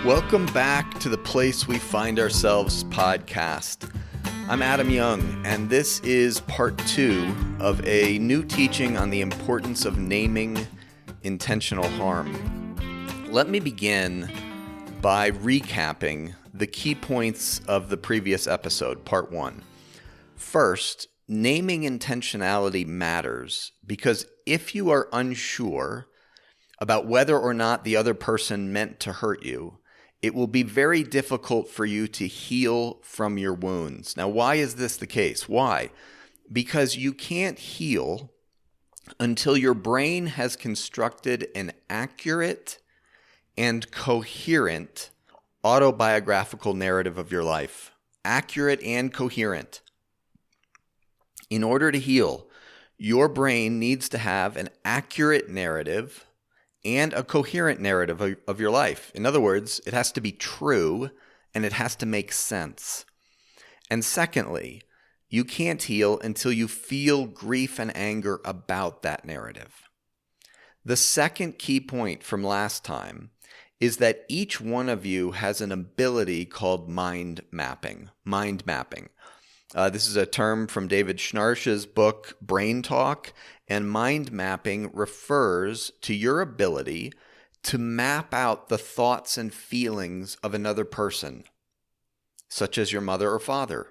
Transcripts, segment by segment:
Welcome back to the Place We Find Ourselves podcast. I'm Adam Young, and this is part 2 of a new teaching on the importance of naming intentional harm. Let me begin by recapping the key points of the previous episode, part 1. First, naming intentionality matters because if you are unsure about whether or not the other person meant to hurt you, it will be very difficult for you to heal from your wounds. Now, why is this the case? Why? Because you can't heal until your brain has constructed an accurate and coherent autobiographical narrative of your life. Accurate and coherent. In order to heal, your brain needs to have an accurate narrative and a coherent narrative of your life. In other words, it has to be true and it has to make sense. And secondly, you can't heal until you feel grief and anger about that narrative. The second key point from last time is that each one of you has an ability called mind mapping. Mind mapping. This is a term from David Schnarch's book, Brain Talk, and mind mapping refers to your ability to map out the thoughts and feelings of another person, such as your mother or father.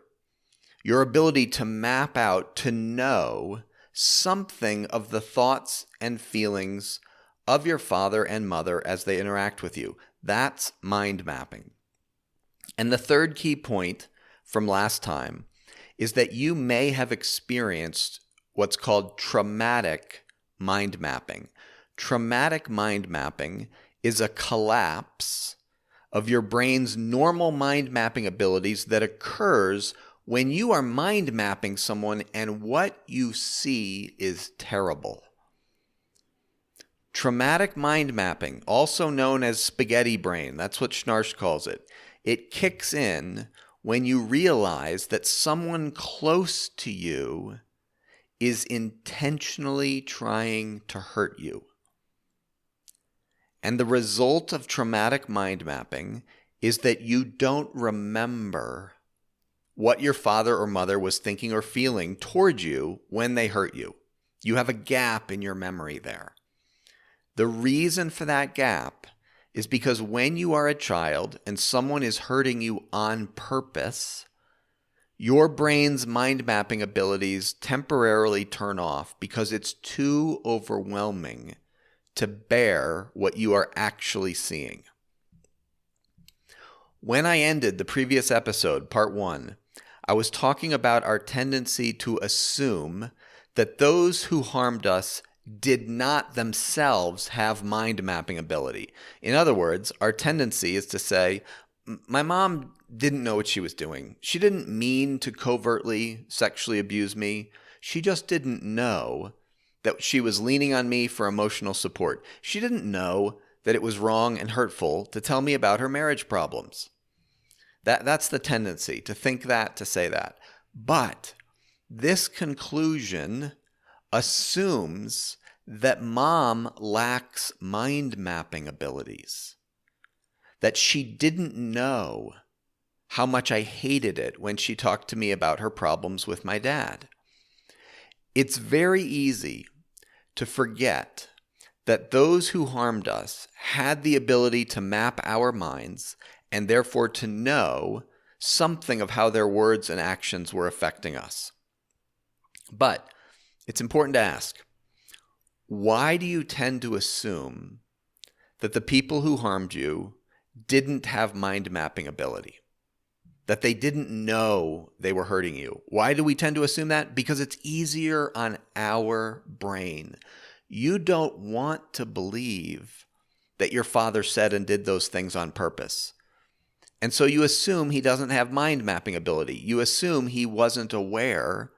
Your ability to map out, to know something of the thoughts and feelings of your father and mother as they interact with you. That's mind mapping. And the third key point from last time is that you may have experienced what's called traumatic mind mapping. Traumatic mind mapping is a collapse of your brain's normal mind mapping abilities that occurs when you are mind mapping someone and what you see is terrible. Traumatic mind mapping, also known as spaghetti brain, that's what Schnarch calls it. It kicks in when you realize that someone close to you is intentionally trying to hurt you. And the result of traumatic mind mapping is that you don't remember what your father or mother was thinking or feeling toward you when they hurt you. You have a gap in your memory there. The reason for that gap is because when you are a child and someone is hurting you on purpose, your brain's mind mapping abilities temporarily turn off because it's too overwhelming to bear what you are actually seeing. When I ended the previous episode, part 1, I was talking about our tendency to assume that those who harmed us did not themselves have mind mapping ability. In other words, our tendency is to say, my mom didn't know what she was doing. She didn't mean to covertly sexually abuse me. She just didn't know that she was leaning on me for emotional support. She didn't know that it was wrong and hurtful to tell me about her marriage problems. That's the tendency, to think that, to say that. But this conclusion assumes that mom lacks mind mapping abilities, that she didn't know how much I hated it when she talked to me about her problems with my dad. It's very easy to forget that those who harmed us had the ability to map our minds and therefore to know something of how their words and actions were affecting us. But it's important to ask, why do you tend to assume that the people who harmed you didn't have mind mapping ability? That they didn't know they were hurting you? Why do we tend to assume that? Because it's easier on our brain. You don't want to believe that your father said and did those things on purpose. And so you assume he doesn't have mind mapping ability. You assume he wasn't aware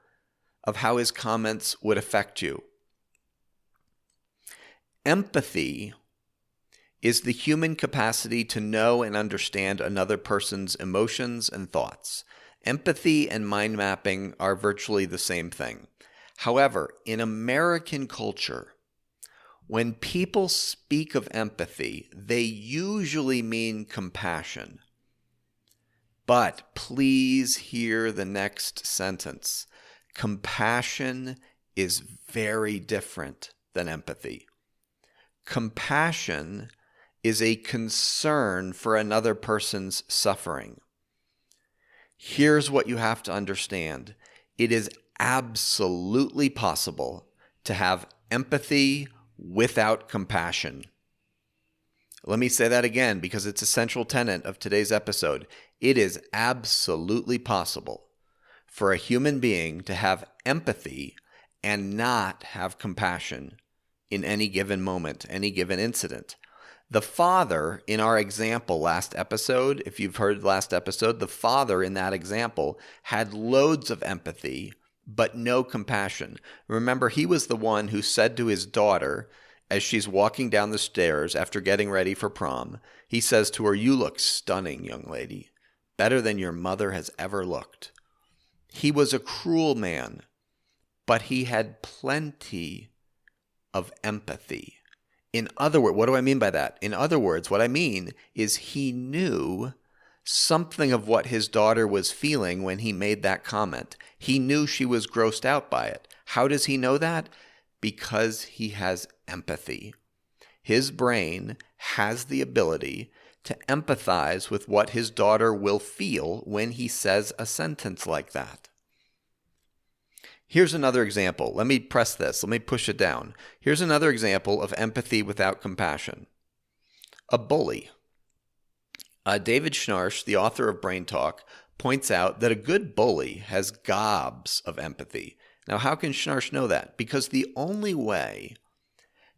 of how his comments would affect you. Empathy is the human capacity to know and understand another person's emotions and thoughts. Empathy and mind mapping are virtually the same thing. However, in American culture, When people speak of empathy, they usually mean compassion. But please hear the next sentence. Compassion is very different than empathy. Compassion is a concern for another person's suffering. Here's what you have to understand. It is absolutely possible to have empathy without compassion. Let me say that again because it's a central tenet of today's episode. It is absolutely possible for a human being to have empathy and not have compassion in any given moment, any given incident. The father in our example last episode, if you've heard last episode, the father in that example had loads of empathy, but no compassion. Remember, he was the one who said to his daughter, as she's walking down the stairs after getting ready for prom, he says to her, "You look stunning, young lady, better than your mother has ever looked." He was a cruel man, but he had plenty of empathy. In other words, what do I mean by that? In other words, what I mean is he knew something of what his daughter was feeling when he made that comment. He knew she was grossed out by it. How does he know that? Because he has empathy. His brain has the ability to empathize with what his daughter will feel when he says a sentence like that. Here's another example. Let me press this. Let me push it down. Here's another example of empathy without compassion. A bully. David Schnarch, the author of Brain Talk, points out that a good bully has gobs of empathy. Now, how can Schnarch know that? Because the only way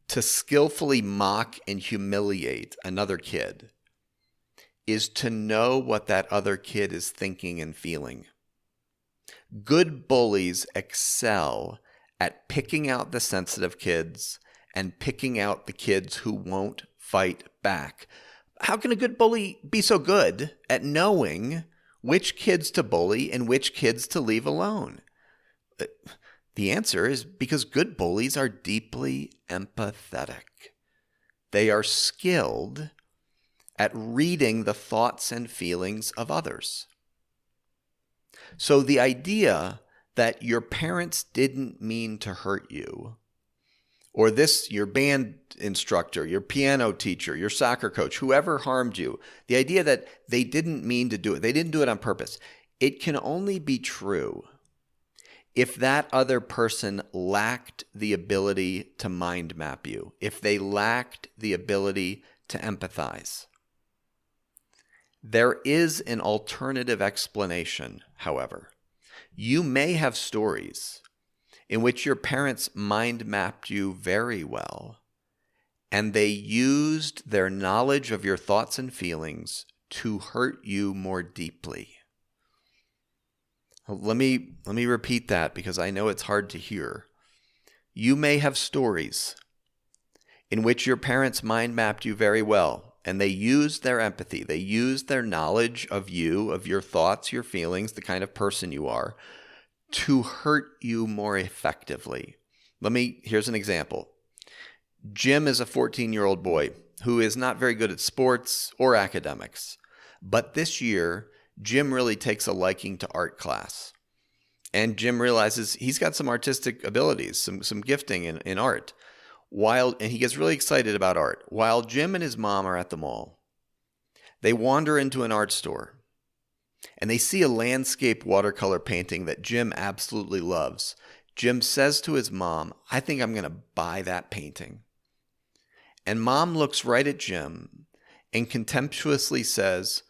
to skillfully mock and humiliate another kid is to know what that other kid is thinking and feeling. Good bullies excel at picking out the sensitive kids and picking out the kids who won't fight back. How can a good bully be so good at knowing which kids to bully and which kids to leave alone? The answer is because good bullies are deeply empathetic. They are skilled at reading the thoughts and feelings of others. So the idea that your parents didn't mean to hurt you, or your band instructor, your piano teacher, your soccer coach, whoever harmed you, the idea that they didn't mean to do it, they didn't do it on purpose, it can only be true if that other person lacked the ability to mind map you, if they lacked the ability to empathize. There is an alternative explanation, however. You may have stories in which your parents mind mapped you very well, and they used their knowledge of your thoughts and feelings to hurt you more deeply. Let me repeat that because I know it's hard to hear. You may have stories in which your parents mind mapped you very well, and they used their empathy, they used their knowledge of you, of your thoughts, your feelings, the kind of person you are, to hurt you more effectively. Here's an example. Jim is a 14-year-old boy who is not very good at sports or academics. But this year, Jim really takes a liking to art class. And Jim realizes he's got some artistic abilities, some gifting in art. And he gets really excited about art. While Jim and his mom are at the mall, they wander into an art store. And they see a landscape watercolor painting that Jim absolutely loves. Jim says to his mom, "I think I'm going to buy that painting." And mom looks right at Jim and contemptuously says,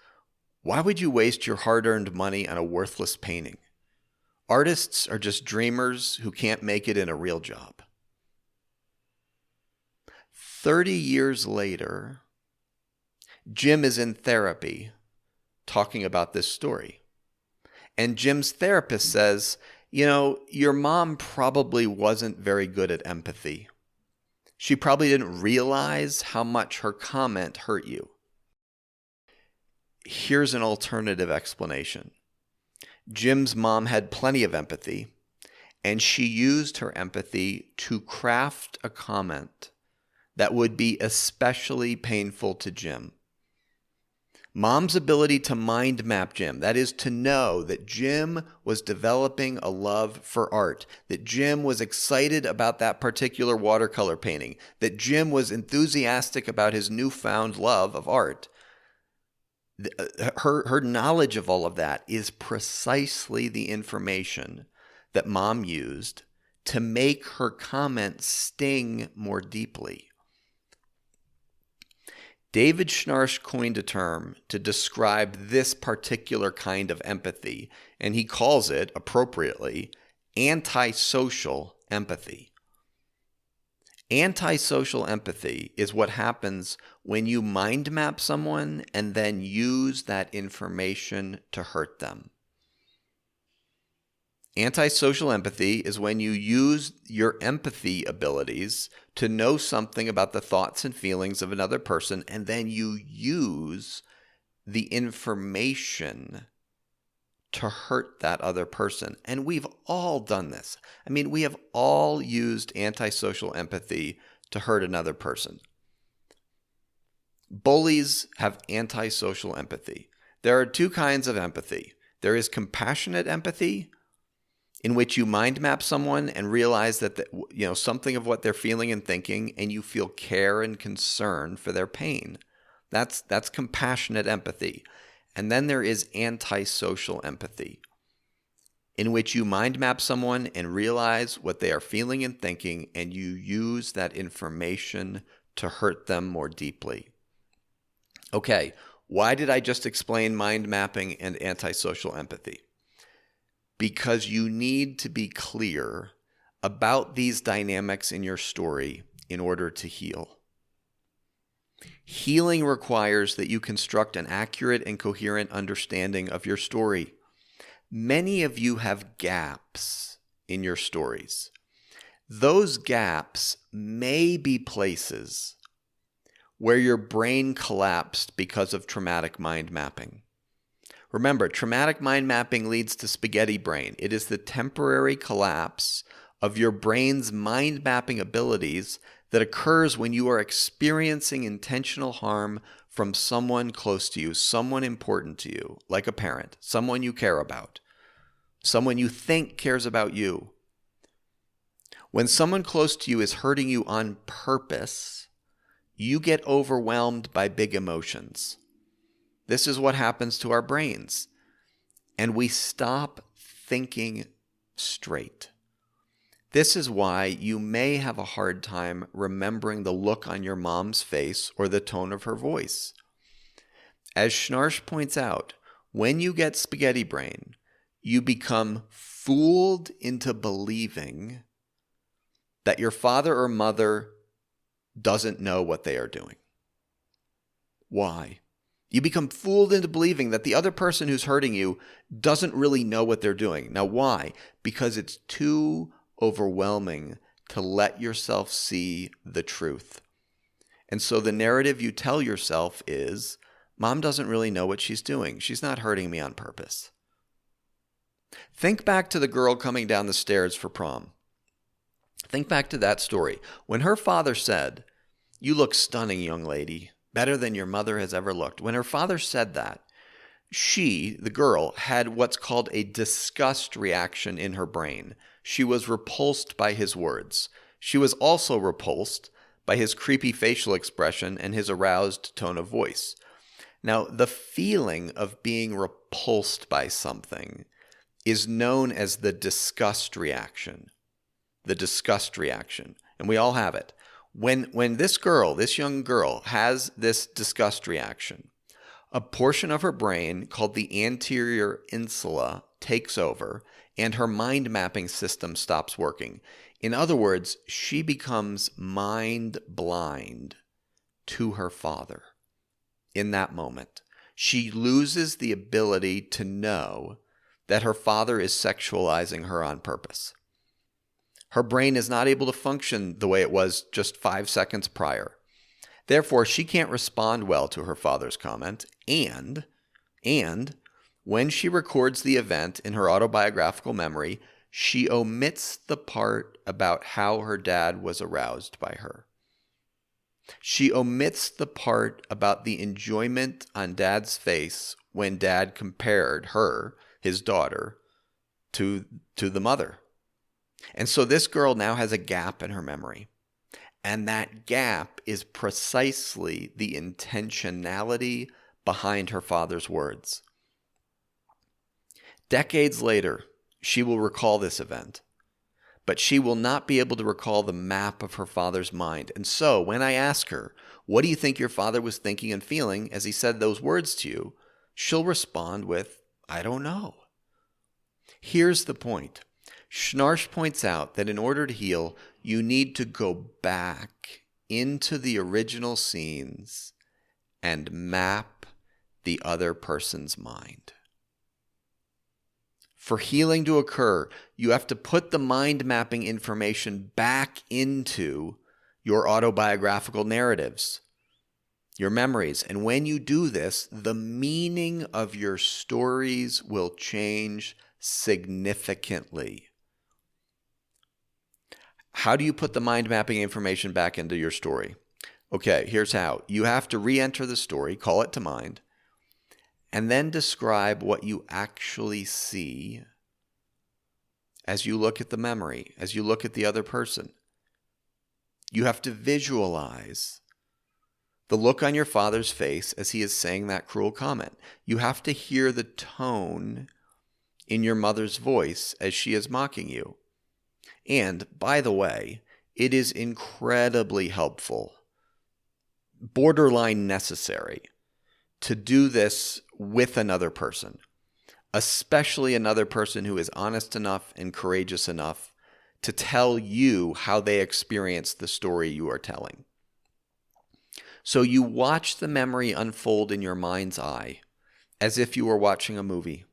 "Why would you waste your hard-earned money on a worthless painting? Artists are just dreamers who can't make it in a real job." 30 years later, Jim is in therapy talking about this story. And Jim's therapist says, your mom probably wasn't very good at empathy. She probably didn't realize how much her comment hurt you. Here's an alternative explanation. Jim's mom had plenty of empathy, and she used her empathy to craft a comment that would be especially painful to Jim. Mom's ability to mind map Jim, that is to know that Jim was developing a love for art, that Jim was excited about that particular watercolor painting, that Jim was enthusiastic about his newfound love of art. Her knowledge of all of that is precisely the information that Mom used to make her comment sting more deeply. David Schnarch coined a term to describe this particular kind of empathy, and he calls it, appropriately, antisocial empathy. Antisocial empathy is what happens when you mind map someone and then use that information to hurt them. Antisocial empathy is when you use your empathy abilities to know something about the thoughts and feelings of another person, and then you use the information to hurt that other person. And we've all done this. I mean, we have all used antisocial empathy to hurt another person. Bullies have antisocial empathy. There are two kinds of empathy. There is compassionate empathy, in which you mind map someone and realize that something of what they're feeling and thinking, and you feel care and concern for their pain. That's compassionate empathy. And then there is antisocial empathy, in which you mind map someone and realize what they are feeling and thinking, and you use that information to hurt them more deeply. Okay, why did I just explain mind mapping and antisocial empathy? Because you need to be clear about these dynamics in your story in order to heal. Healing requires that you construct an accurate and coherent understanding of your story. Many of you have gaps in your stories. Those gaps may be places where your brain collapsed because of traumatic mind mapping. Remember, traumatic mind mapping leads to spaghetti brain. It is the temporary collapse of your brain's mind mapping abilities that occurs when you are experiencing intentional harm from someone close to you, someone important to you, like a parent, someone you care about, someone you think cares about you. When someone close to you is hurting you on purpose, you get overwhelmed by big emotions. This is what happens to our brains. And we stop thinking straight. This is why you may have a hard time remembering the look on your mom's face or the tone of her voice. As Schnarch points out, when you get spaghetti brain, you become fooled into believing that your father or mother doesn't know what they are doing. Why? You become fooled into believing that the other person who's hurting you doesn't really know what they're doing. Now, why? Because it's too overwhelming to let yourself see the truth. And so the narrative you tell yourself is, Mom doesn't really know what she's doing. She's not hurting me on purpose. Think back to the girl coming down the stairs for prom. Think back to that story. When her father said, "You look stunning, young lady. Better than your mother has ever looked." When her father said that, she, the girl, had what's called a disgust reaction in her brain. She was repulsed by his words. She was also repulsed by his creepy facial expression and his aroused tone of voice. Now, the feeling of being repulsed by something is known as the disgust reaction. The disgust reaction. And we all have it. When this young girl, has this disgust reaction, a portion of her brain called the anterior insula takes over, and her mind mapping system stops working. In other words, she becomes mind blind to her father in that moment. She loses the ability to know that her father is sexualizing her on purpose. Her brain is not able to function the way it was just 5 seconds prior. Therefore, she can't respond well to her father's comment, and when she records the event in her autobiographical memory, she omits the part about how her dad was aroused by her. She omits the part about the enjoyment on Dad's face when Dad compared her, his daughter, to the mother. And so this girl now has a gap in her memory. And that gap is precisely the intentionality behind her father's words. Decades later, she will recall this event, but she will not be able to recall the map of her father's mind. And so when I ask her, what do you think your father was thinking and feeling as he said those words to you? She'll respond with, I don't know. Here's the point. Schnarch points out that in order to heal, you need to go back into the original scenes and map the other person's mind. For healing to occur, you have to put the mind mapping information back into your autobiographical narratives, your memories. And when you do this, the meaning of your stories will change significantly. How do you put the mind mapping information back into your story? Okay, here's how. You have to re-enter the story, call it to mind, and then describe what you actually see as you look at the memory, as you look at the other person. You have to visualize the look on your father's face as he is saying that cruel comment. You have to hear the tone in your mother's voice as she is mocking you. And, by the way, it is incredibly helpful, borderline necessary, to do this with another person, especially another person who is honest enough and courageous enough to tell you how they experienced the story you are telling. So you watch the memory unfold in your mind's eye as if you were watching a movie.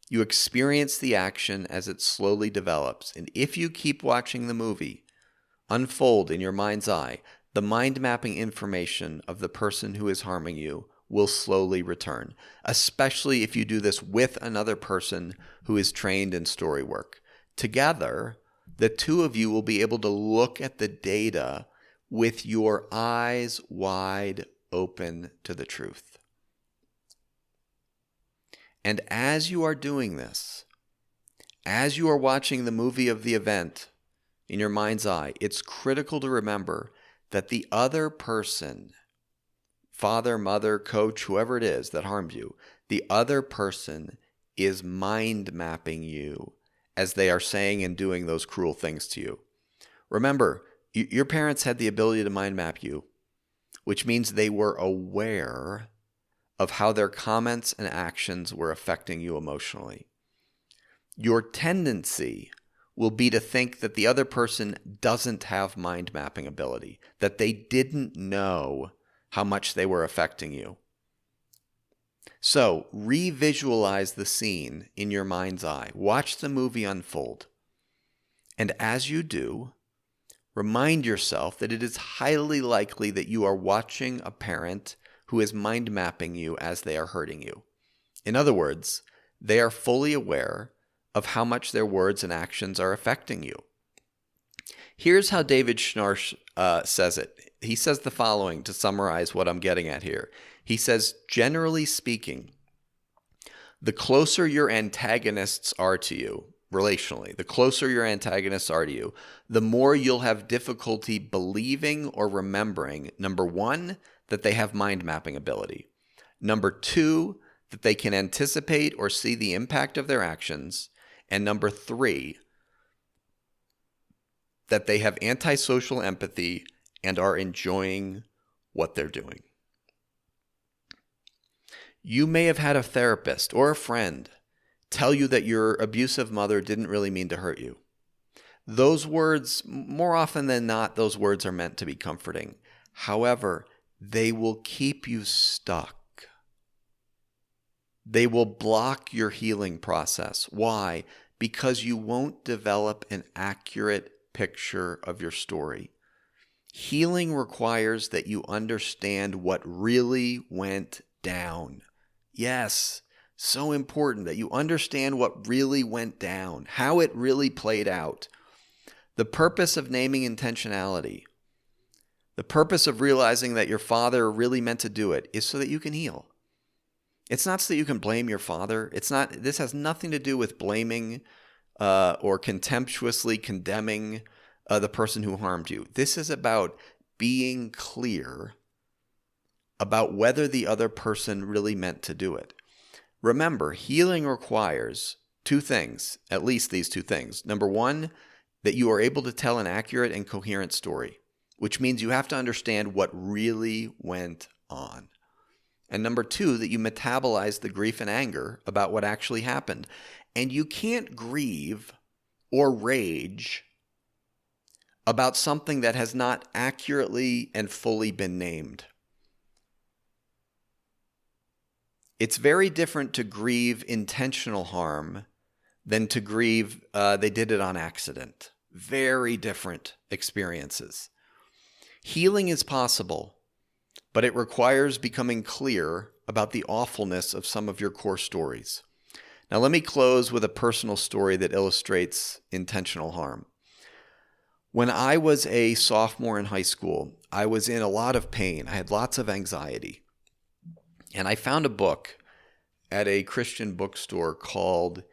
You experience the action as it slowly develops. And if you keep watching the movie unfold in your mind's eye, the mind mapping information of the person who is harming you will slowly return, especially if you do this with another person who is trained in story work. Together, the two of you will be able to look at the data with your eyes wide open to the truth. And as you are doing this, as you are watching the movie of the event in your mind's eye, it's critical to remember that the other person, father, mother, coach, whoever it is that harmed you, the other person is mind mapping you as they are saying and doing those cruel things to you. Remember, your parents had the ability to mind map you, which means they were aware of how their comments and actions were affecting you emotionally. Your tendency will be to think that the other person doesn't have mind mapping ability, that they didn't know how much they were affecting you. So re-visualize the scene in your mind's eye. Watch the movie unfold. And as you do, remind yourself that it is highly likely that you are watching a parent who is mind mapping you as they are hurting you. In other words, they are fully aware of how much their words and actions are affecting you. Here's how David Schnarch says it. He says the following to summarize what I'm getting at here. He says, generally speaking, the closer your antagonists are to you, relationally, the closer your antagonists are to you, the more you'll have difficulty believing or remembering, number one, that they have mind mapping ability. Number two, that they can anticipate or see the impact of their actions. And number three, that they have antisocial empathy and are enjoying what they're doing. You may have had a therapist or a friend tell you that your abusive mother didn't really mean to hurt you. Those words, more often than not, those words are meant to be comforting. However, they will keep you stuck. They will block your healing process. Why? Because you won't develop an accurate picture of your story. Healing requires that you understand what really went down. Yes, so important that you understand what really went down, how it really played out. The purpose of naming intentionality, The purpose of realizing that your father really meant to do it is so that you can heal. It's not so that you can blame your father. This has nothing to do with blaming or contemptuously condemning the person who harmed you. This is about being clear about whether the other person really meant to do it. Remember, healing requires two things, at least these two things. Number one, that you are able to tell an accurate and coherent story, which means you have to understand what really went on. And number two, that you metabolize the grief and anger about what actually happened. And you can't grieve or rage about something that has not accurately and fully been named. It's very different to grieve intentional harm than to grieve they did it on accident. Very different experiences. Healing is possible, but it requires becoming clear about the awfulness of some of your core stories. Now, let me close with a personal story that illustrates intentional harm. When I was a sophomore in high school, I was in a lot of pain. I had lots of anxiety. And I found a book at a Christian bookstore called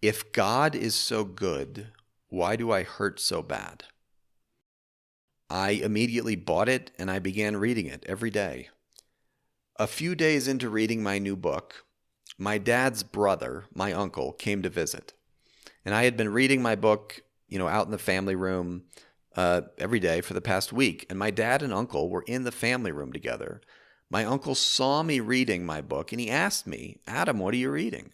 If God is So Good, Why Do I Hurt So Bad? I immediately bought it and I began reading it every day. A few days into reading my new book, my dad's brother, my uncle, came to visit. And I had been reading my book, out in the family room every day for the past week. And my dad and uncle were in the family room together. My uncle saw me reading my book and he asked me, "Adam, what are you reading?"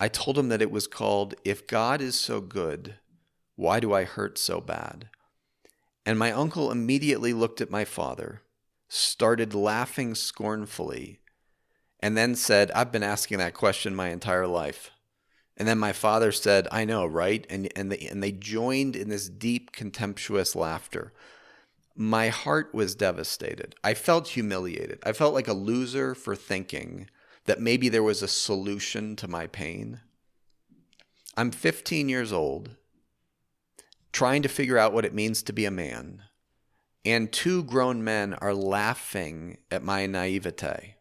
I told him that it was called If God is So Good, Why Do I Hurt So Bad? And my uncle immediately looked at my father, started laughing scornfully, and then said, "I've been asking that question my entire life." And then my father said, "I know, right?" And they joined in this deep, contemptuous laughter. My heart was devastated. I felt humiliated. I felt like a loser for thinking that maybe there was a solution to my pain. I'm 15 years old, trying to figure out what it means to be a man, and two grown men are laughing at my naivete.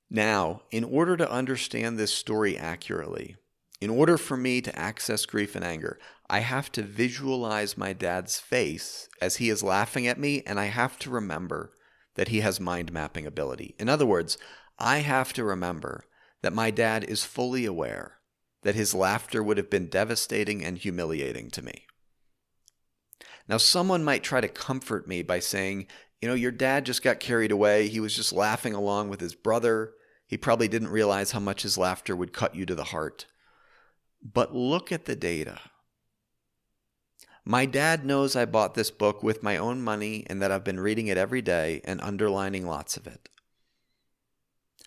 Now, in order to understand this story accurately, in order for me to access grief and anger, I have to visualize my dad's face as he is laughing at me, and I have to remember that he has mind mapping ability. In other words, I have to remember that my dad is fully aware that his laughter would have been devastating and humiliating to me. Now, someone might try to comfort me by saying, your dad just got carried away. He was just laughing along with his brother. He probably didn't realize how much his laughter would cut you to the heart. But look at the data. My dad knows I bought this book with my own money and that I've been reading it every day and underlining lots of it.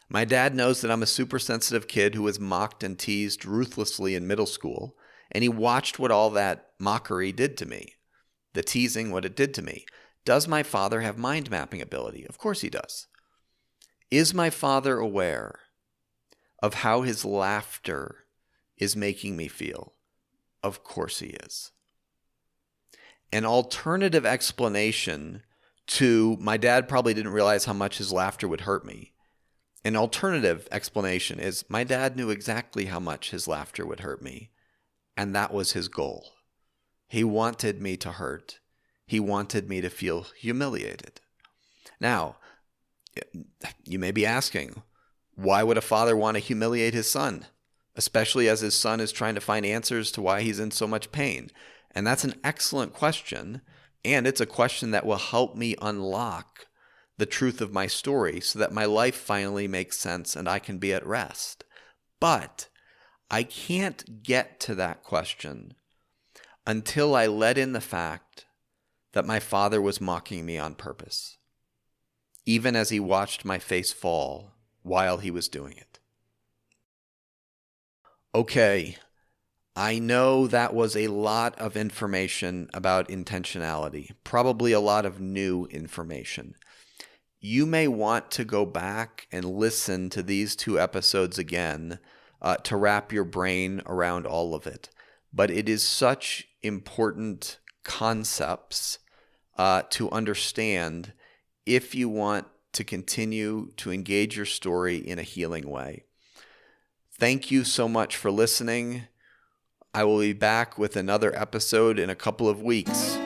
My dad knows that I'm a super sensitive kid who was mocked and teased ruthlessly in middle school, and he watched what all that mockery did to me. The teasing, what it did to me. Does my father have mind mapping ability? Of course he does. Is my father aware of how his laughter is making me feel? Of course he is. An alternative explanation to my dad probably didn't realize how much his laughter would hurt me. An alternative explanation is my dad knew exactly how much his laughter would hurt me, and that was his goal. He wanted me to hurt. He wanted me to feel humiliated. Now, you may be asking, why would a father want to humiliate his son, especially as his son is trying to find answers to why he's in so much pain? And that's an excellent question, and it's a question that will help me unlock the truth of my story so that my life finally makes sense and I can be at rest. But I can't get to that question until I let in the fact that my father was mocking me on purpose, even as he watched my face fall while he was doing it. Okay, I know that was a lot of information about intentionality, probably a lot of new information. You may want to go back and listen to these two episodes again to wrap your brain around all of it. But it is such important concepts to understand if you want to continue to engage your story in a healing way. Thank you so much for listening. I will be back with another episode in a couple of weeks.